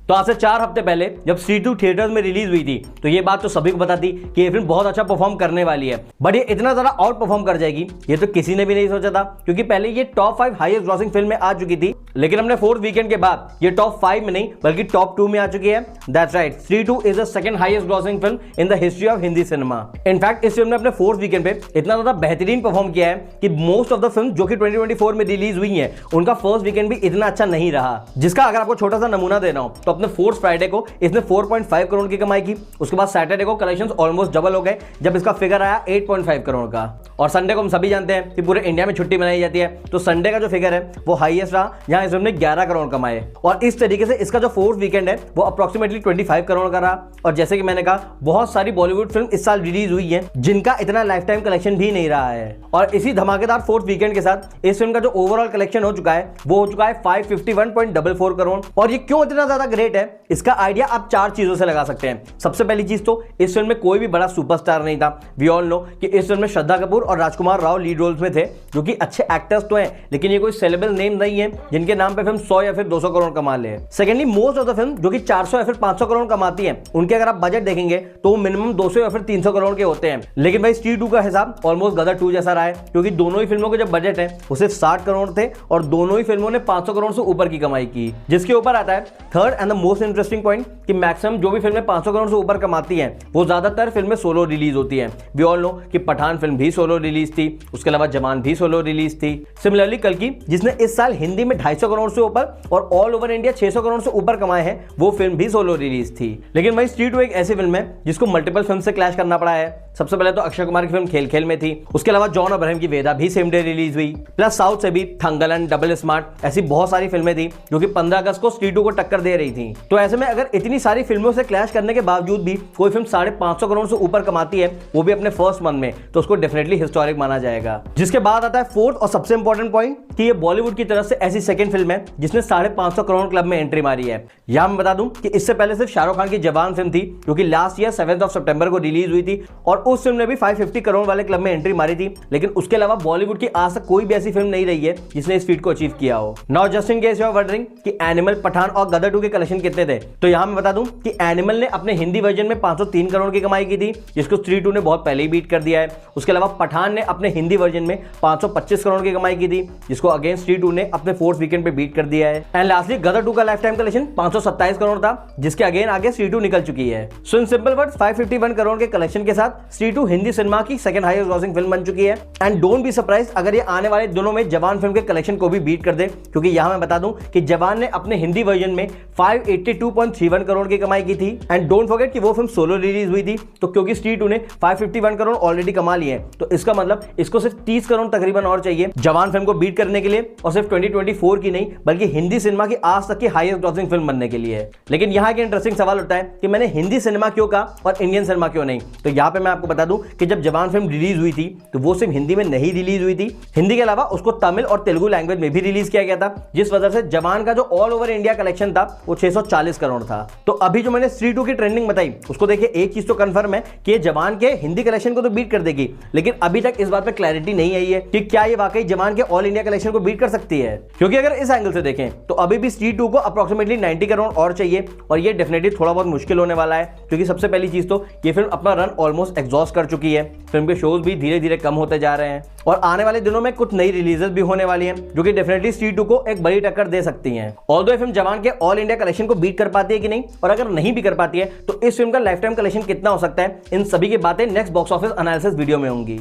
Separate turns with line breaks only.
तो आज से 4 हफ्ते पहले जब स्ट्रीट टू थिएटर्स में रिलीज हुई थी तो ये बात तो सभी को पता थी कि ये फिल्म बहुत अच्छा परफॉर्म करने वाली है, बट ये इतना ज्यादा आउट परफॉर्म कर जाएगी ये तो किसी ने भी नहीं सोचा था, क्योंकि पहले ये टॉप 5 हाईएस्ट ग्रॉसिंग फिल्म में आ चुकी थी, लेकिन हमने 4th वीकेंड के बाद ये टॉप 5 में नहीं बल्कि टॉप 2 में आ चुकी है। That's right, street two is the second highest grossing film in the history of Hindi cinema. In fact इस फिल्म ने अपने 4th वीकेंड पे इतना ज्यादा बेहतरीन परफॉर्म किया है कि मोस्ट ऑफ द फिल्म जो कि 2024 में रिलीज हुई है उनका फर्स्ट वीकेंड भी इतना अच्छा नहीं रहा, जिसका अगर आपको छोटा सा नमूना देना हो तो अपने 4th फ्राइडे को इसने 4.5 करोड़ की कमाई की, उसके बाद सैटरडे को कलेक्शंस ऑलमोस्ट डबल हो गए जब इसका फिगर आया 8.5 करोड़ का। और संडे को हम सभी जानते हैं कि पूरे इंडिया में छुट्टी मनाई जाती है, तो संडे का जो फिगर है वो हाईएस्ट रहा जहां इस फिल्म ने 11 करोड़ कमाए। और इस तरीके से इसका जो 4th वीकेंड है वो अप्रोक्सीमेटली 25 करोड़ का रहा। और जैसे कि मैंने कहा, बहुत सारी बॉलीवुड फिल्म इस साल रिलीज हुई है जिनका इतना लाइफ टाइम कलेक्शन भी नहीं रहा है। और इसी धमाकेदार 4th वीकेंड के साथ इस फिल्म का जो ओवरऑल कलेक्शन हो चुका है वो हो चुका है 551.44 करोड़। और ये क्यों इतना ज्यादा ग्रेट है, इसका आइडिया आप 4 चीजों से लगा सकते हैं। सबसे पहली चीज तो इस फिल्म में कोई भी बड़ा सुपरस्टार नहीं था। वी ऑल नो कि इस फिल्म में श्रद्धा कपूर और राजकुमार राव लीड रोल्स में थे, जो कि अच्छे एक्टर्स तो हैं, लेकिन ये कोई सेलेबल नेम नहीं है जिनके नाम पे फिल्म 100 या फिर 200 करोड़ कमा ले। Secondly, most of the film जो कि 400 या फिर 500 करोड़ कमाती है, उनके अगर आप बजट देखेंगे तो वो मिनिमम 200 या फिर 300 करोड़ के होते हैं। लेकिन भाई स्ट्रीट टू का हिसाब ऑलमोस्ट गदर 2 जैसा रहा है, क्योंकि दोनों ही फिल्मों के जो बजट है वो सिर्फ 60 करोड़ थे और दोनों ही फिल्मों ने 500 करोड़ से ऊपर की कमाई की। जिसके ऊपर आता है third and the most interesting point कि मैक्सिमम जो भी फिल्में 500 करोड़ से ऊपर कमाती हैं वो ज्यादातर फिल्में सोलो रिलीज होती हैं। वी ऑल नो कि पठान फिल्म भी सोलो रिलीज थी, उसके अलावा जवान भी सोलो रिलीज थी। सिमिलरली कल्कि जिसने इस साल हिंदी में 250 करोड़ से ऊपर और ऑल ओवर इंडिया 600 करोड़ से ऊपर कमाए हैं, वो फिल्म भी सोलो रिलीज थी। लेकिन भाई स्ट्रीट टू एक ऐसी फिल्म है जिसको मल्टीपल फिल्म से क्लैश करना पड़ा है। सबसे पहले तो अक्षय कुमार की फिल्म खेल खेल में थी, उसके अलावा जॉन अब्राहम की वेदा भी सेम डे रिलीज हुई, प्लस साउथ से भी थंगलन, डबल स्मार्ट, ऐसी बहुत सारी फिल्में थी जो कि 15 अगस्त को स्ट्रीट टू को टक्कर दे रही थी। तो ऐसे में अगर इतनी सारी फिल्मों से क्लैश करने के बावजूद भी कोई फिल्म 550 करोड़ से ऊपर कमाती है, वो भी अपने फर्स्ट मंथ में, तो उसको डेफिनेटली हिस्टोरिक माना जाएगा। जिसके बाद आता है 4th और सबसे इंपॉर्टेंट पॉइंट कि ये बॉलीवुड की तरफ से ऐसी सेकंड फिल्म है जिसने 550 करोड़ क्लब में एंट्री मारी है। यहां मैं बता दूं कि इससे पहले सिर्फ शाहरुख खान की जवान फिल्म थी जो कि लास्ट ईयर 7 सितंबर को रिलीज हुई थी और उस फिल्म ने भी 550 करोड़ वाले क्लब में एंट्री मारी थी। लेकिन उसके अलावा बॉलीवुड की आज तक कोई भी ऐसी फिल्म नहीं रही है जिसने इस फीट को अचीव किया हो। Now just in case you are wondering कि एनिमल, पठान और गदर 2 के कलेक्शन कितने थे, तो यहां मैं बता दूं कि एनिमल ने अपने हिंदी वर्जन में 503 करोड़ की कमाई की थी, जिसको स्ट्रीट टू ने बहुत पहले ही बीट कर दिया है। उसके अलावा पठान ने अपने हिंदी वर्जन में 525 करोड़ की कमाई की थी, जिसको अगेन स्ट्रीट टू ने अपने 4th वीकेंड पे बीट कर दिया है। एंड लास्टली गदर 2 का लाइफ टाइम कलेक्शन 527 करोड़ था, जिसके अगेन आगे स्ट्रीट टू निकल चुकी है। सो इन सिंपल वर्ड्स 551 करोड़ के कलेक्शन के साथ स्ट्रीट टू हिंदी सिनेमा की सेकंड हाईएस्ट ग्रॉसिंग फिल्म बन चुकी है। एंड डोंट बी सरप्राइज अगर ये आने वाले दिनों में जवान फिल्म के कलेक्शन को भी बीट कर दे, क्योंकि यहां मैं बता दूं कि जवान ने अपने हिंदी वर्जन में 582.31 करोड़ की कमाई की थी। एंड डोंट फॉरगेट कि वो फिल्म सोलो रिलीज हुई थी, तो क्योंकि स्ट्रीट टू ने 551 करोड़ ऑलरेडी कमा लिए हैं, तो इसका मतलब इसको सिर्फ 30 करोड़ तकरीबन और चाहिए जवान फिल्म को बीट करने के लिए, और सिर्फ 2024 की नहीं बल्कि हिंदी सिनेमा की आज तक की हाईएस्ट ग्रॉसिंग फिल्म बनने के लिए। लेकिन यहाँ एक इंटरेस्टिंग सवाल उठता है कि मैंने हिंदी सिनेमा क्यों कहा और इंडियन सिनेमा क्यों नहीं। तो यहाँ पे मैं आपको बता दूं कि जब जवान फिल्म रिलीज हुई थी तो वो सिर्फ हिंदी में नहीं रिलीज हुई थी, हिंदी के अलावा उसको तमिल और तेलुगु लैंग्वेज में भी रिलीज किया गया था, जिस वजह से जवान का जो ऑल ओवर इंडिया कलेक्शन था वो 640 करोड़ था। तो अभी जो मैंने स्ट्रीट टू की ट्रेंडिंग बताई उसको देखिए, एक चीज तो कंफर्म है कि जवान के हिंदी कलेक्शन को तो बीट कर देगी, लेकिन अभी तक इस बात पे क्लैरिटी नहीं आई है कि क्या ये वाकई जवान के ऑल इंडिया कलेक्शन को बीट कर सकती है। क्योंकि अगर इस एंगल से देखें तो अभी भी स्ट्रीट टू को अप्रोक्सीमेटली 90 करोड़ और चाहिए, और ये डेफिनेटली थोड़ा बहुत मुश्किल होने वाला है, क्योंकि सबसे पहली चीज तो ये फिल्म अपना रन ऑलमोस्ट एग्जॉस्ट कर चुकी है, फिल्म के शोज भी धीरे धीरे कम होते जा रहे हैं, और आने वाले दिनों में कुछ नई रिलीजेस भी होने वाली हैं जो कि डेफिनेटली स्ट्रीट टू को एक बड़ी टक्कर दे सकती हैं। ऑल्दो फिल्म जवान के ऑल इंडिया कलेक्शन को बीट कर पाती है कि नहीं, और अगर नहीं भी कर पाती है तो इस फिल्म का लाइफ टाइम कलेक्शन कितना हो सकता है, इन सभी की बातें next box office analysis video में होंगी।